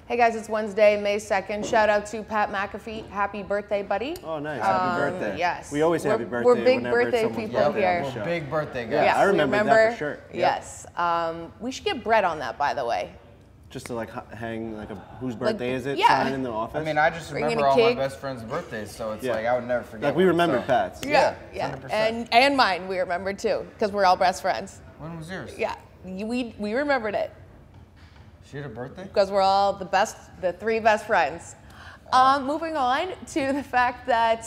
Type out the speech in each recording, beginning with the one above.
Hey guys, it's Wednesday, May 2nd. Shout out to Pat McAfee. Happy birthday, buddy. Oh, nice. Happy birthday. Yes. We always say happy birthday. We're big whenever birthday someone's people here. on the show. Big birthday guys. Yeah, I remember that for sure. Yes. We should get Brett on that, by the way. Just to like hang like a whose birthday is it? Yeah. Sign in the office. I mean, I just Bring in remember a all my cake. best friends' birthdays, so it's Yeah. like I would never forget. like we one, remembered so. Pat's. Yeah. 100%. And mine, we remember too, because we're all best friends. When was yours? Yeah. We remembered it. She had a birthday? Because we're all the three best friends. Moving on to the fact that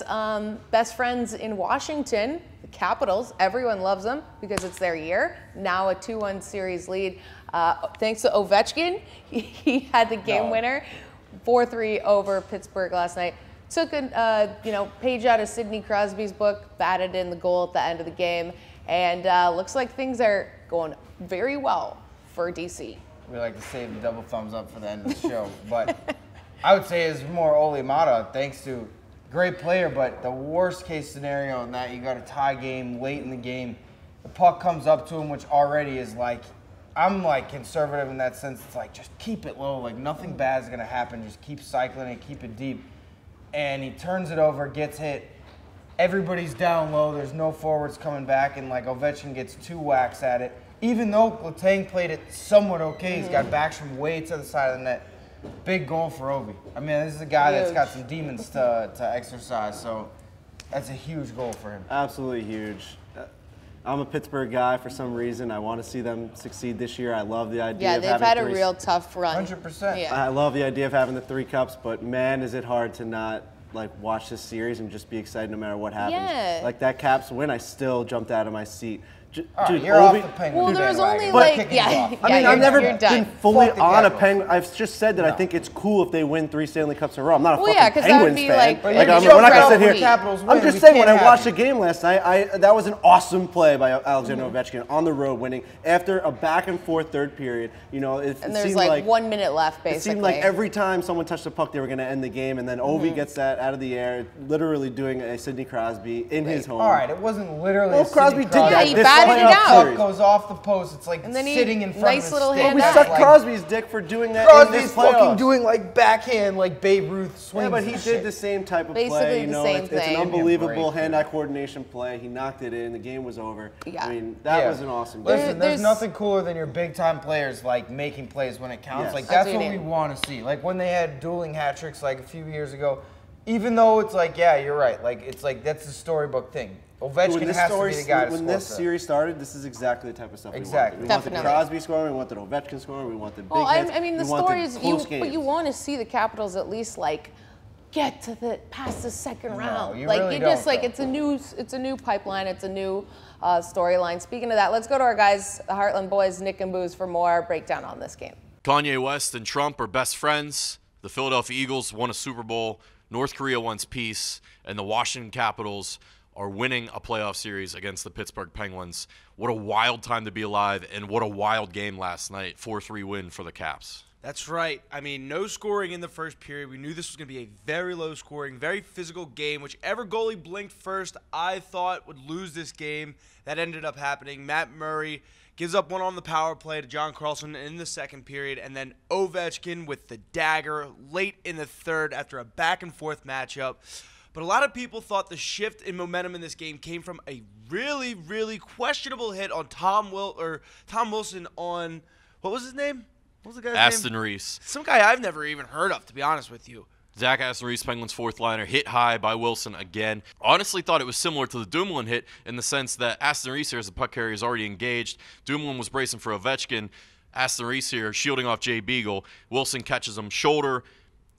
best friends in Washington, the Capitals, everyone loves them because it's their year. Now a 2-1 series lead. Thanks to Ovechkin, he had the game winner, 4-3 over Pittsburgh last night. Took a page out of Sidney Crosby's book, batted in the goal at the end of the game, and looks like things are going very well for DC. We like to save the double thumbs up for the end of the show, but I would say it's more Ole Mata, thanks to great player, but the worst case scenario in that you got a tie game late in the game, the puck comes up to him, which already is like, I'm like conservative in that sense. It's like just keep it low, like nothing bad is gonna happen. Just keep cycling it, keep it deep, and he turns it over, gets hit. Everybody's down low. There's no forwards coming back, and like Ovechkin gets 2 whacks at it. Even though Letang played it somewhat okay, he's got backs from way to the side of the net. Big goal for Ovi. I mean, this is a guy that's got some demons to exercise, so that's a huge goal for him. Absolutely huge. I'm a Pittsburgh guy for some reason. I want to see them succeed this year. I love the idea of having they've had a real tough run. 100%. Yeah. I love the idea of having the 3 cups, but man, is it hard to not like watch this series and just be excited no matter what happens. Yeah. Like that Caps win, I still jumped out of my seat. Dude, you're off the Penguins. Well, there was only bandwagon. like, I mean, I've never you're been done. fully Fuck the on a Capitals. Penguin. I've just said that I think it's cool if they win 3 Stanley Cups in a row. I'm not a Well, yeah, fucking 'cause that would Penguins be fan. like- But Like, you're I'm joking not gonna about sit when here. the Capitals I'm win, just we saying, when can't I have watched the it. game last night, that was an awesome play by Alexander Ovechkin on the road, winning after a back and forth third period. You know, it And there's seemed like 1 minute left, basically. It seemed like every time someone touched the puck, they were going to end the game, and then Ovi gets that out of the air, literally doing a Sidney Crosby in his home. All right, it wasn't literally. Well, a Crosby Sidney did that Yeah, he this batted it playoff out. series. Puck goes off the post. It's like And then he- sitting in front nice of his little stick. hand We out. sucked Like, Crosby's dick for doing that in Crosby's this playoffs. fucking doing like backhand, like Babe Ruth swings. Yeah, but he and did shit. the same type of Basically play. You the know, same it's an thing. unbelievable Break, hand-eye coordination play. He knocked it in. The game was over. Yeah. I mean, that Yeah. was an awesome game. Listen, There's- there's nothing cooler than your big-time players like making plays when it counts. Yes. Like That's that's what what you we need. want to see. Like when they had dueling hat tricks like a few years ago. Even though it's like, yeah, you're right. Like it's like that's the storybook thing. Ovechkin has to be the guy to when score this for. series started, this is exactly the type of stuff Exactly. we wanted. We wanted Definitely. Crosby scoring, we wanted Ovechkin scoring, we wanted big Well, hits. I mean, the we wanted story is close but games. you want to see the Capitals at least like get to the past the second round. you Like really you just don't, like though. it's a new pipeline, it's a new storyline. Speaking of that, let's go to our guys, the Heartland Boys, Nick and Booze, for more breakdown on this game. Kanye West and Trump are best friends. The Philadelphia Eagles won a Super Bowl. North Korea wants peace. And the Washington Capitals are winning a playoff series against the Pittsburgh Penguins. What a wild time to be alive, and what a wild game last night. 4-3 win for the Caps. That's right. I mean, no scoring in the first period. We knew this was going to be a very low scoring, very physical game. Whichever goalie blinked first, I thought would lose this game. That ended up happening. Matt Murray gives up one on the power play to John Carlson in the second period, and then Ovechkin with the dagger late in the third after a back-and-forth matchup. But a lot of people thought the shift in momentum in this game came from a really, really questionable hit on Tom Wilson on, what was his name? What was the guy's Aston name? Reese. Some guy I've never even heard of, to be honest with you. Zach Aston Reese, Penguins fourth liner, hit high by Wilson again. Honestly thought it was similar to the Dumoulin hit in the sense that Aston Reese here, as the puck carrier, is already engaged. Dumoulin was bracing for Ovechkin. Aston Reese here shielding off Jay Beagle. Wilson catches him shoulder.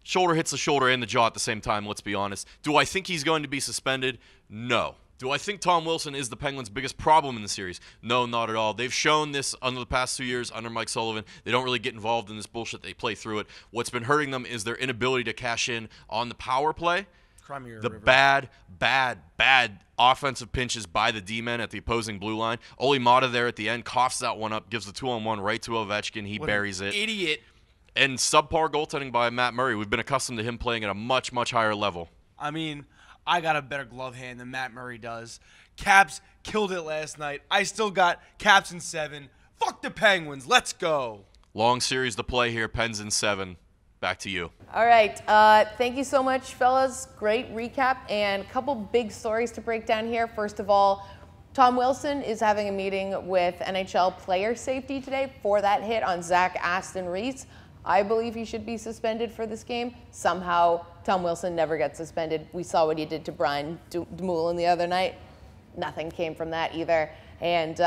Shoulder hits the shoulder and the jaw at the same time, let's be honest. Do I think he's going to be suspended? No. Do I think Tom Wilson is the Penguins' biggest problem in the series? No, not at all. They've shown this under the past 2 years under Mike Sullivan. They don't really get involved in this bullshit. They play through it. What's been hurting them is their inability to cash in on the power play. The bad offensive pinches by the D-men at the opposing blue line. Ole Mata there at the end coughs that one up, gives the 2-on-1 right to Ovechkin. He buries it. Idiot. And subpar goaltending by Matt Murray. We've been accustomed to him playing at a much, much higher level. I mean, I got a better glove hand than Matt Murray does. Caps killed it last night. I still got Caps in 7. Fuck the Penguins. Let's go. Long series to play here. Pens in 7. back to you. All right. Thank you so much, fellas. Great recap and a couple big stories to break down here. First of all, Tom Wilson is having a meeting with NHL player safety today for that hit on Zach Aston Reese. I believe he should be suspended for this game. Somehow, Tom Wilson never gets suspended. We saw what he did to Brian Dumoulin the other night. Nothing came from that either. And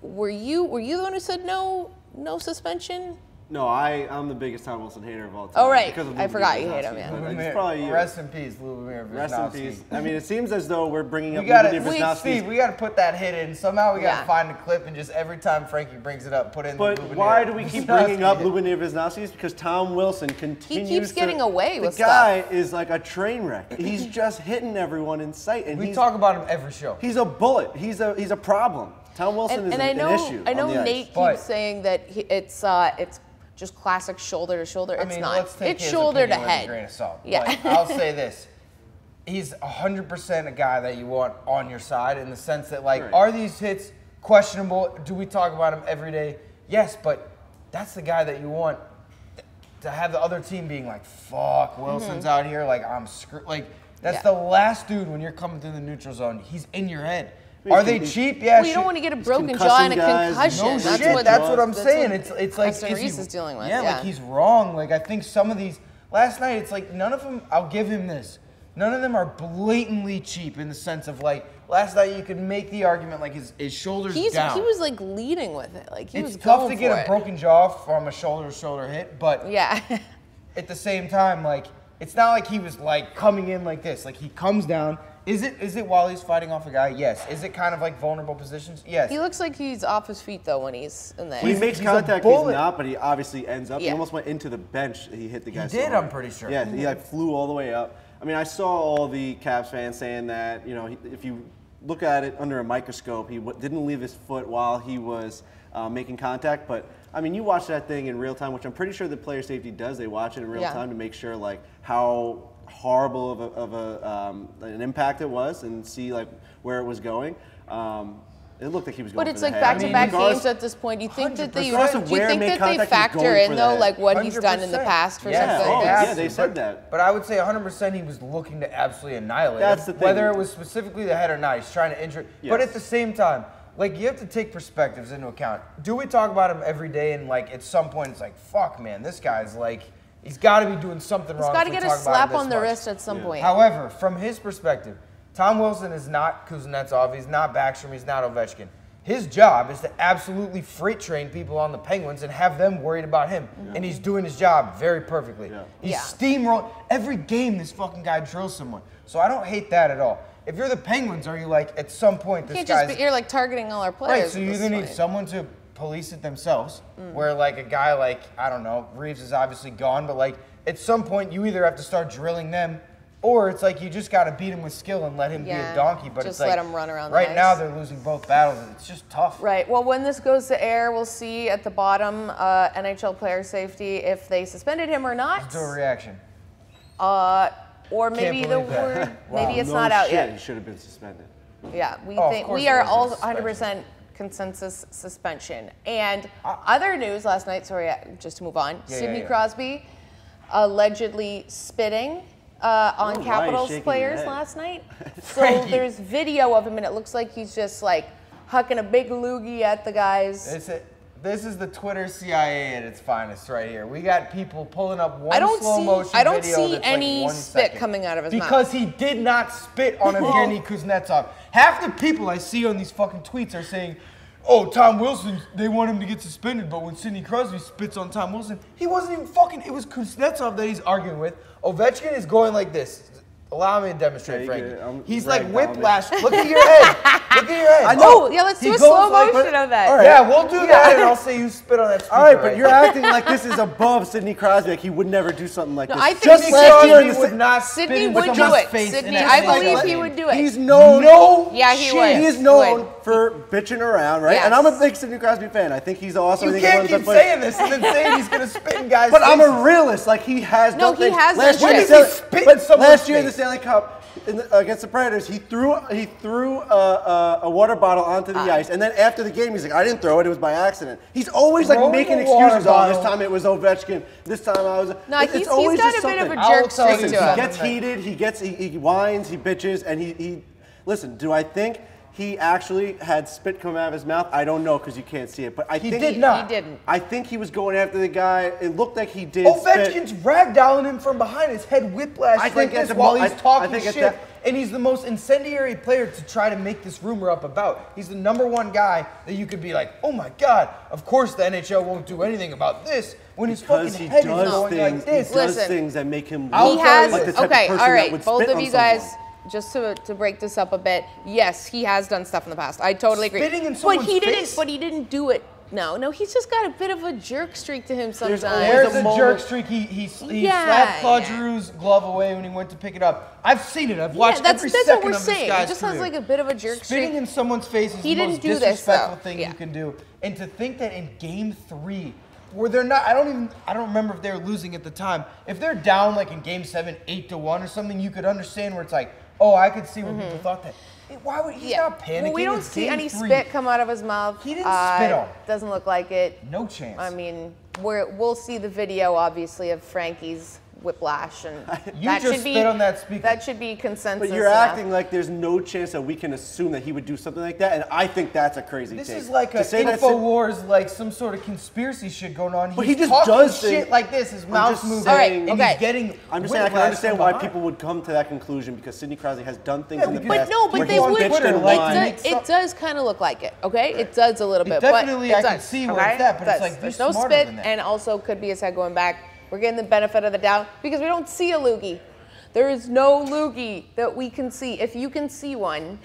were you the one who said no suspension? No, I'm the biggest Tom Wilson hater of all time. Oh, right. Because of I forgot you hate Visnovsky. him, yeah. It's probably you. Rest in peace, Lubomir Visnovsky. Rest in peace. I mean, it seems as though we're bringing up Steve, Visnovsky. we got to put that hit in. Somehow we got to Yeah. find a clip and just every time Frankie brings it up, put in But the Lubomir why do we keep Visnovsky bringing up hit. Lubomir Visnovsky? It's because Tom Wilson continues He keeps getting away with The guy is like a train wreck. He's just hitting everyone in sight. And We talk about him every show. He's a bullet. He's a problem. Tom Wilson is And an issue. I know on the Nate ice. But- keeps saying that it's just classic shoulder to shoulder. I It's mean, not. let's take It's his shoulder to opinion with a head. grain of salt. Yeah. But I'll say this. He's 100% a guy that you want on your side in the sense that, like, Right. are these hits questionable? Do we talk about him every day? Yes, but that's the guy that you want to have the other team being like, fuck, Wilson's out here, like, I'm screwed. Like, that's Yeah. the last dude when you're coming through the neutral zone. He's in your head. He's Are they con- cheap? Yeah, Well, you don't sure. want to get a broken concussing jaw and a guys. concussion. No that's shit, what that's what I'm that's saying. what It's like Aston is Reese he- is dealing with. Yeah, like he's wrong. Like I think some of these last night, it's like none of them. I'll give him this. None of them are blatantly cheap in the sense of like last night you could make the argument like his shoulders down. He was like leading with it. Like he it's was tough going to get for a it. broken jaw from a shoulder hit, but Yeah. at the same time, like it's not like he was like coming in like this. Like he comes down. Is it while he's fighting off a guy? Yes. Is it kind of like vulnerable positions? Yes. He looks like he's off his feet though when he's in there. When he makes he's a contact, he's bullet. not, but he obviously ends up. He Yeah. almost went into the bench. He hit the guy. so did, hard. I'm pretty sure. Yeah, he like flew all the way up. I mean, I saw all the Cavs fans saying that, you know, if you look at it under a microscope, he didn't leave his foot while he was making contact. But I mean, you watch that thing in real time, which I'm pretty sure the player safety does. They watch it in real Yeah. time to make sure like how horrible of an impact it was and see like where it was going. It looked like he was going. But it's for the like head. back-to-back regardless- games at this point. You think that they, do you Regardless of where think made that they contact, he's factor going in for though, that. like what he's done in the 100%. past for Yeah. something Oh, like yeah, that? they said that. But I would say 100% he was looking to absolutely annihilate That's him. the thing. Whether it was specifically the head or not, he's trying to injure. But Yes. at the same time, like you have to take perspectives into account. Do we talk about him every day and like at some point it's like, fuck man, this guy's like, he's got to be doing something He's wrong. got if to we get a talk about him slap this on the much. wrist at some point. However, from his perspective, Tom Wilson is not Kuznetsov, he's not Backstrom, he's not Ovechkin. His job is to absolutely freight train people on the Penguins and have them worried about him. And he's doing his job very perfectly. Yeah. He's Yeah. steamrolling. Every game, this fucking guy drills someone. So I don't hate that at all. If you're the Penguins, are you like, at some point, You this can't guy's... just be, you're like targeting all our players. Right, so at you this either need point. someone to police it themselves, where like a guy like, I don't know, Reeves is obviously gone, but like at some point you either have to start drilling them, or it's like you just got to beat him with skill and let him be Yeah, a donkey. But just it's like let him run around the right now ice. they're losing both battles, and it's just tough. Right. Well, when this goes to air, we'll see at the bottom NHL player safety if they suspended him or not. Let's do a reaction. Or maybe the believe that. word, Wow. maybe it's No not out shit, yet. He should have been suspended. Yeah, Oh, of course we it are was a all suspension. 100% consensus suspension. And other news last night, sorry, just to move on, Sidney yeah. Crosby allegedly spitting on right, Capitals shaking your players head. last night. So there's video of him, and it looks like he's just like hucking a big loogie at the guys. This is the Twitter CIA at its finest right here. We got people pulling up one I don't slow see- motion I don't video see that's any like 1 spit second. coming out of his mouth. Because he did not spit on Evgeny Kuznetsov. Half the people I see on these fucking tweets are saying, oh, Tom Wilson, they want him to get suspended, but when Sidney Crosby spits on Tom Wilson, he wasn't even fucking, it was Kuznetsov that he's arguing with. Ovechkin is going like this. Allow me to demonstrate, Okay, Frankie. I'm He's right, like Dominic. whiplash. Look at your head. Look at your head. I know. Oh, yeah, let's He do a goes slow like- motion of that. All right. Yeah, we'll do that, and I'll say you spit on that speaker. All right, but right you're there. acting like this is above Sidney Crosby. Like he would never do something like No, this. I think Just Sidney last year in Crosby the would not spit Sidney in would do someone's it. face Sidney, in a I NHL believe he game. would do it. He's known. No Yeah, he shit. would. He is He known would. for bitching around, right? Yes. And I'm a big Sidney Crosby fan. I think he's awesome. I You think he's can't one of keep the best saying this and then saying he's going to spit in guys' But I'm faces. a realist. Like he has. No, done he things. has Last done year, shit. When does he spit in someone's last year in the face? Stanley Cup against the Predators, he threw a water bottle onto the ice, and then after the game, he's like, I didn't throw it, it was by accident. He's always like Throwing making a water excuses. Oh, this bottle. time it was Ovechkin. This time I was. No, it's he's always got just a bit of a something. jerk streak Listen, to him. he gets heated, he whines, he bitches, and he listen, do I think he actually had spit come out of his mouth? I don't know because you can't see it, but I think did not. He didn't. I think he was going after the guy. It looked like he did. Ovechkin's ragdolling him from behind his head, whiplash I like think at this the while mo- he's I talking think at shit. that- And he's the most incendiary player to try to make this rumor up about. He's the #1 guy that you could be like, oh my God, of course the NHL won't do anything about this when his Because fucking he head is does going things. like this. He does Listen, things that make him I'll He look tell you has, like the type okay, of person all that right, would both spit of on you guys, someone. just to break this up a bit, yes, he has done stuff in the past. I totally agree. Spitting in but someone's he didn't. face? But he didn't do it. No, he's just got a bit of a jerk streak to him sometimes. There's a moment- jerk streak. He Yeah, slapped Claude yeah. Giroux's glove away when he went to pick it up. I've seen it. I've Yeah, watched that's every what second we're of this saying. He guy's just career. has like a bit of a jerk Spitting streak. in someone's face is He the didn't most do this, disrespectful though. thing Yeah. you can do. And to think that in Game 3, where they're not, I don't remember if they were losing at the time. If they're down like in Game 7, 8-1 or something, you could understand where it's like, oh, I could see where people thought that. Why would he's not panicking? Well, we don't It's see Game any 3. spit come out of his mouth. He didn't spit on him. Doesn't look like it. No chance. I mean, we'll see the video, obviously, of Frankie's whiplash, and You that just should be spit on that speaker. That should be consensus. But you're enough. acting like there's no chance that we can assume that he would do something like that, and I think that's a crazy This take. is like To an say that- InfoWars, like some sort of conspiracy shit going on. But He's he just talking does shit things- like this, his mouth's just moving, saying- and Okay. he's getting I'm just saying I can whiplash understand from why behind. people would come to that conclusion because Sidney Crosby has done things Yeah, in the because- past. But no, but where they he's would. bitched and Twitter, like, whined. It does kind of look like it, okay? It does a little bit. definitely, but I it can does, see where okay? it's at, but It it's does. like, there's they're no smarter spit, than that. and also could be his head going back. We're getting the benefit of the doubt because we don't see a loogie. There is no loogie that we can see. If you can see one,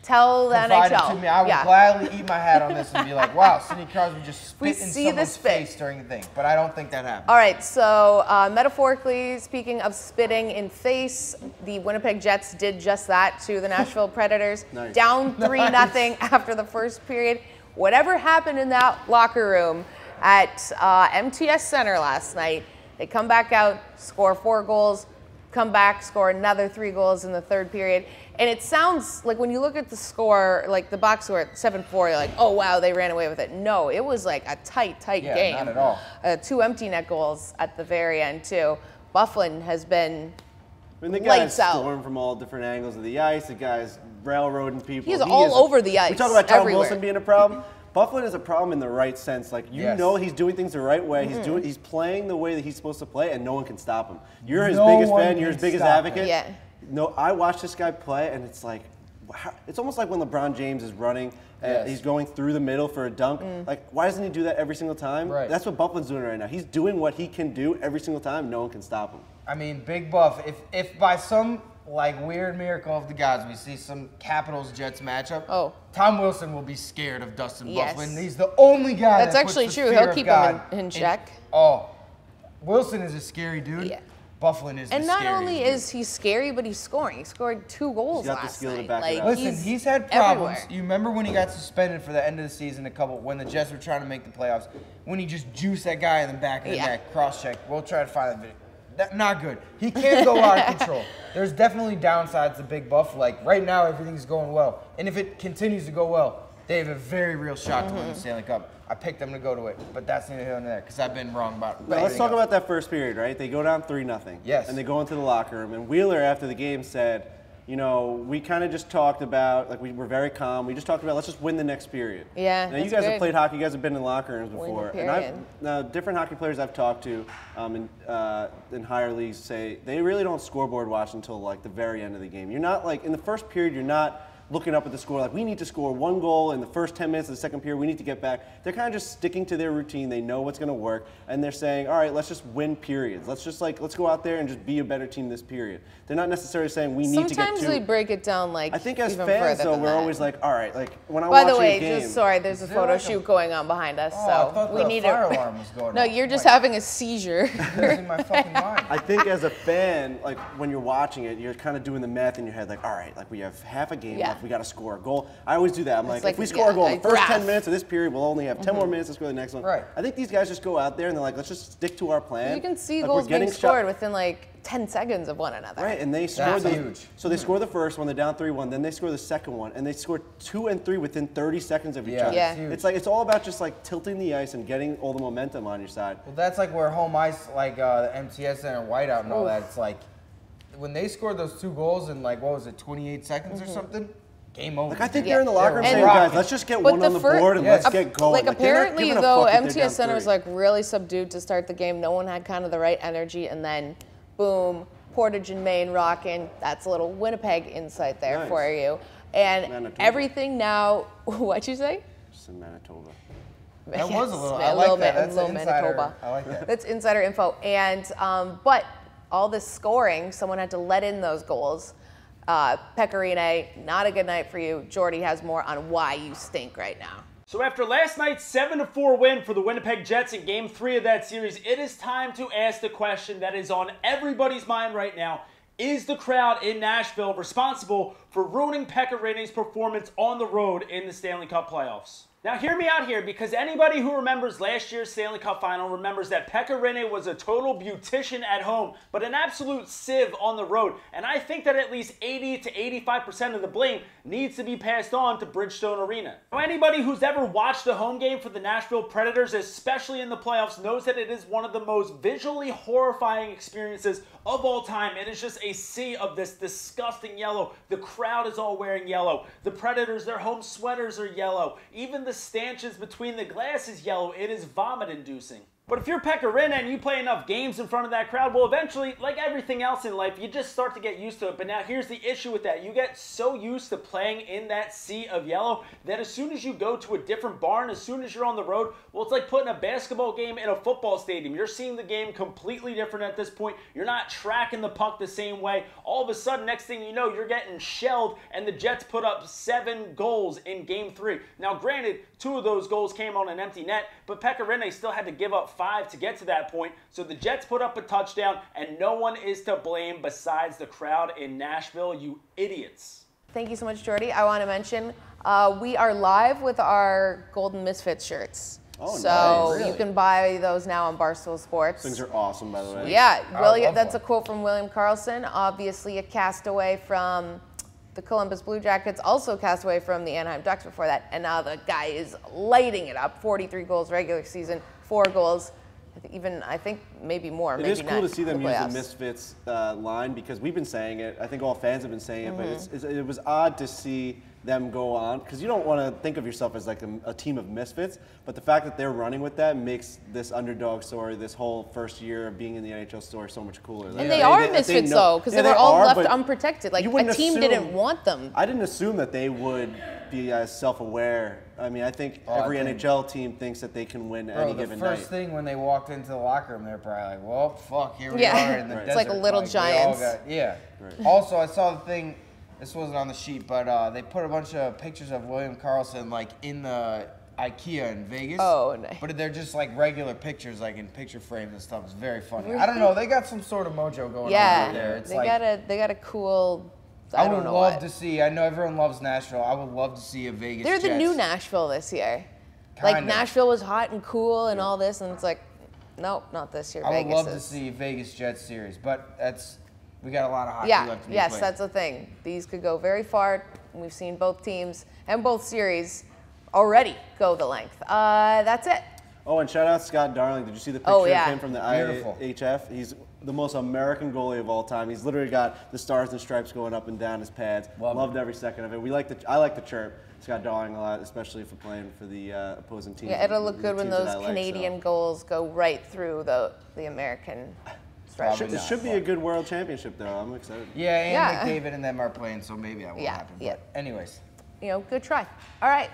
tell the Provide NHL. it to me. I would Yeah. gladly eat my hat on this and be like, wow, Sidney Crosby just We spit in see the someone's spit. face during the thing. But I don't think that happened. All right, so metaphorically speaking of spitting in face, the Winnipeg Jets did just that to the Nashville Predators. Nice. Down 3-0 after the first period. Whatever happened in that locker room at MTS Center last night, they come back out, score 4 goals, come back, score another 3 goals in the third period. And it sounds like when you look at the score, like the box score at 7-4, you're like, oh, wow, they ran away with it. No, it was like a tight Yeah, game. not at all. 2 empty net goals at the very end, too. Bufflin has been I mean, the guy's lights out. storming from all different angles of the ice. The guy's railroading people. He's all over the ice, We talk about Tom everywhere. Wilson being a problem. Bufflin is a problem in the right sense. Like you Yes. know, he's doing things the right way. Mm-hmm. He's playing the way that he's supposed to play, and no one can stop him. You're his No biggest one fan. You're can his biggest stop advocate. him. Yeah. No, I watch this guy play, and it's like, it's almost like when LeBron James is running. Yes. He's going through the middle for a dunk. Like, why doesn't he do that every single time? Right. That's what Bufflin's doing right now. He's doing what he can do every single time. No one can stop him. I mean, Big Buff, if by some like weird miracle of the gods we see some Capitals Jets matchup, Oh. Tom Wilson will be scared of Dustin Yes. Bufflin. He's the only guy That's that puts actually the true. fear He'll of keep God him in check. Oh, Wilson is a scary dude. Yeah. Bufflin is And the not scariest only dude. is he scary, but he's scoring. He scored 2 goals He's got the last skill to night. back it Like, up. Listen, he's had problems. everywhere. You remember when he got suspended for the end of the season when the Jets were trying to make the playoffs, when he just juiced that guy in the back of the Yeah. neck, cross-check. We'll try to find the video. Not good. He can't go out of control. There's definitely downsides to Big Buff. Like right now, everything's going well. And if it continues to go well, they have a very real shot to win the Stanley Cup. I picked them to go to it, but that's neither here nor there because I've been wrong about Now, let's everything talk else. about that first period, right? They go down 3-0. Yes. And they go into the locker room. And Wheeler, after the game, said, you know, we kind of just talked about, like, we were very calm. We just talked about, let's just win the next period. Yeah, Now, you that's guys have good. played hockey. You guys have been in locker rooms Win the before. period. Now, different hockey players I've talked to in higher leagues say they really don't scoreboard watch until, like, the very end of the game. You're not, like, in the first period, you're not looking up at the score like we need to score 1 goal in the first 10 minutes of the second period. We need to get back. They're kind of just sticking to their routine. They know what's going to work, and they're saying, all right, let's just win periods. Let's go out there and just be a better team this period. They're not necessarily saying we need to get Sometimes to. they break it down like I think as even fans, further though, than we're that. always like, all right, like when I'm By watching the way, a game. just sorry, there's a there photo like a- shoot going on behind us, Oh, I thought so we the need fire to. alarm was going No, off. you're just Like, having a seizure. losing my fucking mind. I think as a fan, like when you're watching it, you're kind of doing the math in your head, like, all right, like we have half a game Yeah. left. if we got to score a goal. I always do that. I'm like, like, if we score a goal in the first graph. 10 minutes of this period, we'll only have 10 more minutes to score the next one. Right. I think these guys just go out there and they're like, let's just stick to our plan. You can see like, goals being scored shot. within like 10 seconds of one another. Right, and they score huge. So they score the first one, they're down 3-1, then they score the second one, and they score 2 and 3 within 30 seconds of each other. Yeah. Huge. It's like it's all about just like tilting the ice and getting all the momentum on your side. Well, that's like where home ice, like the MTS Center, Whiteout, and all that. It's like when they scored those 2 goals in like what was it, 28 seconds or something? Game over. Like I think Yeah. they're in the locker room They're saying, rocking. guys, let's just get But one the on the fir- board and Yes. let's get going. Like they're not apparently giving a though, fuck if they're down MTS Center was 3. like really subdued to start the game. No one had kind of the right energy, and then boom, Portage and Maine rocking. That's a little Winnipeg insight there Nice. for you. And Manitoba. everything now, what'd you say? Just in Manitoba. That was a little. Yes, I like that. Ma- That's little insider. Manitoba. I like that. That's insider info. And but all this scoring, someone had to let in those goals. Pecorine, not a good night for you. Jordy has more on why you stink right now. So after last night's 7-4 win for the Winnipeg Jets in Game 3 of that series, it is time to ask the question that is on everybody's mind right now. Is the crowd in Nashville responsible for ruining Pekka Rinne's performance on the road in the Stanley Cup playoffs? Now hear me out here, because anybody who remembers last year's Stanley Cup final remembers that Pekka Rinne was a total beautician at home, but an absolute sieve on the road. And I think that at least 80 to 85% of the blame needs to be passed on to Bridgestone Arena. Now anybody who's ever watched a home game for the Nashville Predators, especially in the playoffs, knows that it is one of the most visually horrifying experiences of all time. It is just a sea of this disgusting yellow. The crowd is all wearing yellow. The Predators, their home sweaters are yellow. Even the stanchions between the glass is yellow. It is vomit-inducing. But if you're Pekka Rinne and you play enough games in front of that crowd, well, eventually, like everything else in life, you just start to get used to it. But now here's the issue with that. You get so used to playing in that sea of yellow that as soon as you go to a different barn, as soon as you're on the road, well, it's like putting a basketball game in a football stadium. You're seeing the game completely different at this point. You're not tracking the puck the same way. All of a sudden, next thing you know, you're getting shelled, and the Jets put up 7 goals in Game 3. Now, granted, 2 of those goals came on an empty net, but Pekka Rinne still had to give up 5 to get to that point. So the Jets put up a touchdown, and no one is to blame besides the crowd in Nashville, you idiots. Thank you so much, Jordy. I want to mention we are live with our Golden Misfits shirts. Oh, so nice. you Really? can buy those now on Barstool Sports. Things are awesome, by the way. Yeah, love that's a one. quote from William Karlsson, obviously a castaway from the Columbus Blue Jackets, also castaway from the Anaheim Ducks before that, and now the guy is lighting it up. 43 goals regular season, 4 goals, I think maybe more. It maybe is cool not to see in them the use the playoffs. Misfits line, because we've been saying it. I think all fans have been saying it, Mm-hmm. but it was odd to see them go on, because you don't want to think of yourself as like a team of misfits, but the fact that they're running with that makes this underdog story, this whole first year of being in the NHL story, so much cooler. And they are misfits though, because they were all left unprotected. Like you a wouldn't team didn't want them. I didn't assume that they would be as self-aware. I mean, I think every NHL team thinks that they can win any given night. The first thing when they walked into the locker room, they're probably like, well, fuck, here we Yeah. are in the Right. desert. It's like Little we all Giants. yeah. Also, I saw the thing, this wasn't on the sheet, but they put a bunch of pictures of William Karlsson like in the IKEA in Vegas. Oh, nice. But they're just like regular pictures, like in picture frames and stuff. It's very funny. I don't know, they got some sort of mojo going on Yeah, right there. It's they like, got a cool. I don't would know love what. to see, I know everyone loves Nashville, I would love to see a Vegas They're the Jets. new Nashville this year. Like Kinda. Nashville was hot and cool and all this, and it's like, nope, not this year. I would Vegas love to is. see Vegas Jets series, but we got a lot of hockey Yeah, left to be yes, played. that's the thing. These could go very far. We've seen both teams and both series already go the length. That's it. Oh, and shout out Scott Darling. Did you see the picture Oh, yeah. of him from the Beautiful. IHF? He's the most American goalie of all time. He's literally got the stars and stripes going up and down his pads. Loved every second of it. I like the chirp Scott Darling a lot, especially for playing for the opposing teams. Yeah, it'll look the good when teams that those I like, Canadian so. goals go right through the American stripes. Probably It should be a good world championship, though. I'm excited. Yeah, and Yeah. McDavid and them are playing, so maybe that will Yeah, happen. yeah. But anyways. Good try. All right.